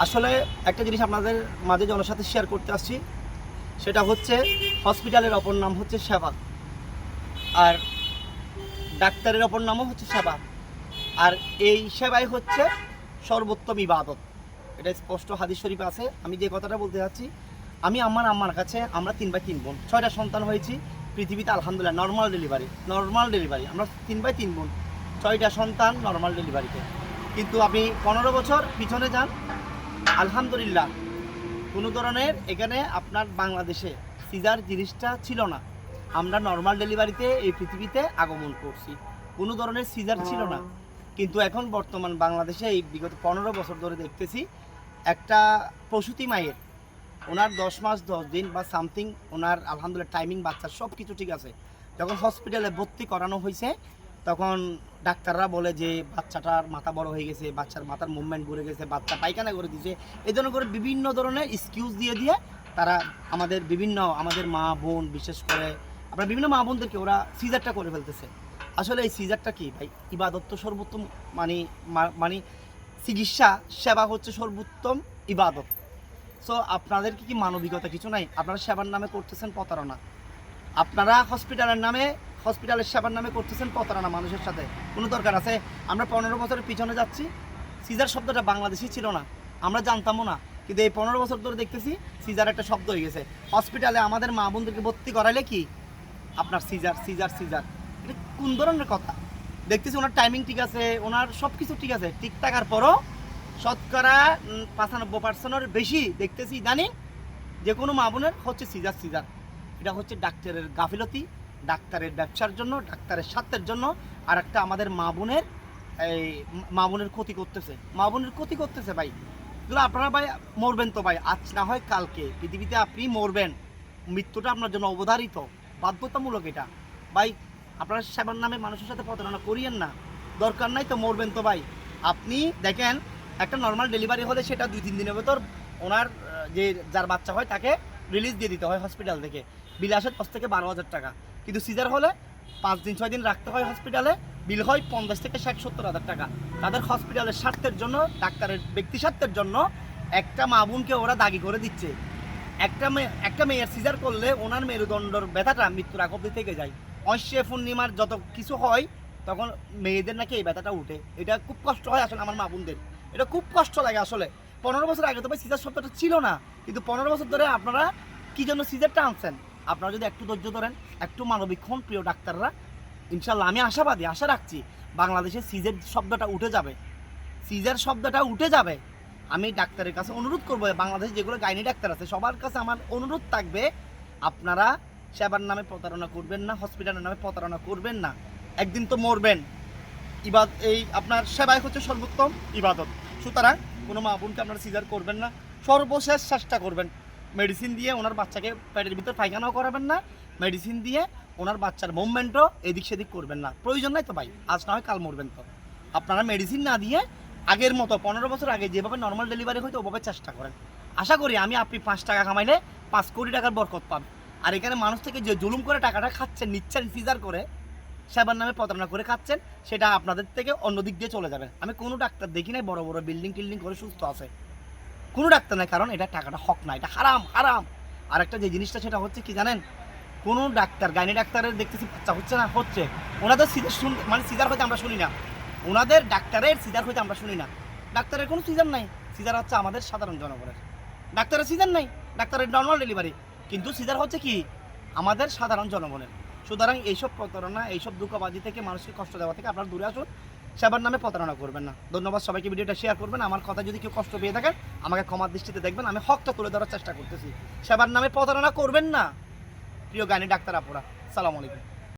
আসলে একটা জিনিস আপনাদের মাঝে জনসাথে শেয়ার করতে আসছি, সেটা হচ্ছে হসপিটালের অপর নাম হচ্ছে সেবা, আর ডাক্তারের অপর নামও হচ্ছে সেবা। আর এই সেবাই হচ্ছে সর্বোত্তম ইবাদত। এটা স্পষ্ট হাদিস শরীফ আছে। আমি যে কথাটা বলতে যাচ্ছি, আমি আম্মার কাছে, আমরা 3 ভাই 3 বোন, 6টা সন্তান হয়েছি পৃথিবীতে, আলহামদুলিল্লাহ নর্মাল ডেলিভারি। আমরা 3 ভাই 3 বোন, 6টা সন্তান নর্মাল ডেলিভারিতে। কিন্তু আপনি 15 বছর পিছনে যান, আলহামদুলিল্লাহ কোনো ধরনের এখানে আপনার বাংলাদেশে সিজার জিনিসটা ছিল না। আমরা নর্মাল ডেলিভারিতে এই পৃথিবীতে আগমন করছি, কোনো ধরনের সিজার ছিল না। কিন্তু এখন বর্তমান বাংলাদেশে এই বিগত 15 বছর ধরে দেখতেছি একটা প্রসূতি মায়ের, ওনার 10 মাস 10 দিন বা সামথিং, ওনার আলহামদুলিল্লাহ টাইমিং, বাচ্চার সব কিছু ঠিক আছে। যখন হসপিটালে ভর্তি করানো হয়েছে তখন ডাক্তাররা বলে যে বাচ্চাটার মাথা বড় হয়ে গেছে, বাচ্চার মাথার মুভমেন্ট ঘুরে গেছে, বাচ্চা পায়খানা করে দিয়েছে, এই ধরনের করে বিভিন্ন ধরনের এক্সকিউজ দিয়ে তারা আমাদের মা বোন, বিশেষ করে আপনার বিভিন্ন মা বোনদেরকে ওরা সিজারটা করে ফেলতেছে। আসলে এই সিজারটা কি ভাই? ইবাদত তো সর্বোত্তম, মানে চিকিৎসা সেবা হচ্ছে সর্বোত্তম ইবাদত। সো আপনাদের কি মানবিকতা কিছু নাই? আপনারা সেবার নামে করতেছেন প্রতারণা। আপনারা হসপিটালের সেবার নামে করতেছেন প্রতারণা মানুষের সাথে। কোনো দরকার আছে? আমরা 15 বছরের পিছনে যাচ্ছি, সিজার শব্দটা বাংলাদেশি ছিল না, আমরা জানতামও না। কিন্তু এই 15 বছর ধরে দেখতেছি সিজার একটা শব্দ হয়ে গেছে। হসপিটালে আমাদের মা বোনদেরকে ভর্তি করাইলে কি আপনার সিজার। এটা কোন ধরনের কথা? দেখতেছি ওনার টাইমিং ঠিক আছে, ওনার সব কিছু ঠিক আছে, ঠিক থাকার পরও শতকরা 95% বেশি দেখতেছি ইদানিং যে কোনো মা বোনের হচ্ছে সিজার। এটা হচ্ছে ডাক্তারের গাফিলতি, ডাক্তারের ব্যবসার জন্য, ডাক্তারের স্বার্থের জন্য। আর একটা আমাদের মা বোনের ক্ষতি করতেছে ভাই। এগুলো আপনারা ভাই মরবেন তো ভাই, আজ না হয় কালকে পৃথিবীতে আপনি মরবেন, মৃত্যুটা আপনার জন্য অবধারিত, বাধ্যতামূলক এটা ভাই। আপনারা সেবার নামে মানুষের সাথে প্রতারণা করিয়েন না, দরকার নাই তো, মরবেন তো ভাই। আপনি দেখেন একটা নর্মাল ডেলিভারি হলে সেটা 2-3 দিনের ভেতর ওনার যার বাচ্চা হয় তাকে রিলিজ দিয়ে দিতে হয় হসপিটাল থেকে, বিল আসে 10 থেকে 12,000 টাকা। কিন্তু সিজার হলে 5 দিন 6 দিন রাখতে হয় হসপিটালে, বিল হয় 50 থেকে 60-70 হাজার টাকা। তাদের হসপিটালের স্বার্থের জন্য, ডাক্তারের ব্যক্তি স্বার্থের জন্য একটা মা বোনকে ওরা দাগি করে দিচ্ছে। একটা মেয়ের সিজার করলে ওনার মেরুদণ্ডর ব্যথাটা মৃত্যুর আগ অবধি থেকে যায়। অশ্বে পূর্ণিমার যত কিছু হয় তখন মেয়েদের নাকি এই ব্যথাটা উঠে। এটা খুব কষ্ট হয় আসলে আমার মা বোনদের, এটা খুব কষ্ট লাগে আসলে। 15 বছর আগে তো ভাই সিজার শব্দটা ছিল না, কিন্তু 15 বছর ধরে আপনারা কি জন্য সিজারটা আনছেন? আপনারা যদি একটু ধৈর্য ধরেন, একটু মানবিক হন প্রিয় ডাক্তাররা, ইনশাল্লাহ আমি আশাবাদী, আশা রাখছি বাংলাদেশে সিজার শব্দটা উঠে যাবে। আমি ডাক্তারের কাছে অনুরোধ করবো, বাংলাদেশে যেগুলো গাইনি ডাক্তার আছে সবার কাছে আমার অনুরোধ থাকবে, আপনারা সেবার নামে প্রতারণা করবেন না, হসপিটালের নামে প্রতারণা করবেন না। একদিন তো মরবেন। এই আপনার সেবাই হচ্ছে সর্বোত্তম ইবাদত। সুতরাং কোনো মা বোনকে আপনারা সিজার করবেন না, সর্বশেষ চেষ্টা করবেন মেডিসিন দিয়ে ওনার বাচ্চাকে পেটের ভিতর পায়খানাও করাবেন না, মেডিসিন দিয়ে ওনার বাচ্চার মুভমেন্টও এদিক সেদিক করবেন না। প্রয়োজন নাই তো ভাই, আজ না হয় কাল মরবেন তো। আপনারা মেডিসিন না দিয়ে আগের মতো 15 বছর আগে যেভাবে নর্মাল ডেলিভারি হয়তো ওভাবে চেষ্টা করেন। আশা করি আপনি 5 টাকা কামাইলে 5 কোটি টাকার বরকত পাবেন। আর এখানে মানুষ থেকে যে জুলুম করে টাকাটা খাচ্ছেন, নিচ্ছেন, সিজার করে সেবার নামে প্রতারণা করে খাচ্ছেন, সেটা আপনাদের থেকে অন্য দিক দিয়ে চলে যাবে। আমি কোনো ডাক্তার দেখি নাই বড় বড় বিল্ডিং করে সুস্থ আছে, কোনো ডাক্তার নাই, কারণ এটা টাকাটা হক না, এটা হারাম। আর একটা যে জিনিসটা সেটা হচ্ছে কি জানেন, কোনো ডাক্তার, গাইনি ডাক্তারের দেখতেছি বাচ্চা হচ্ছে না, হচ্ছে ওনাদের সিজার হয়তো আমরা শুনি না, ওনাদের ডাক্তারের সিজার হয়তো আমরা শুনি না। ডাক্তারের কোনো সিজার নাই, সিজার হচ্ছে আমাদের সাধারণ জনগণের। ডাক্তারের সিজার নাই, ডাক্তারের নর্মাল ডেলিভারি, কিন্তু সিজার হচ্ছে কি আমাদের সাধারণ জনগণের। সুতরাং এইসব প্রতারণা, এইসব দুঃখবাজি থেকে, মানুষকে কষ্ট দেওয়া থেকে আপনারা দূরে আসুন, সেবার নামে প্রতারণা করবেন না। ধন্যবাদ সবাইকে, ভিডিওটা শেয়ার করবেন। আমার কথা যদি কেউ কষ্ট পেয়ে থাকেন আমাকে ক্ষমার দৃষ্টিতে দেখবেন, আমি হকটা তুলে ধরার চেষ্টা করতেছি। সেবার নামে প্রতারণা করবেন না প্রিয় গাইনি ডাক্তার আপুরা। সালাম আলাইকুম।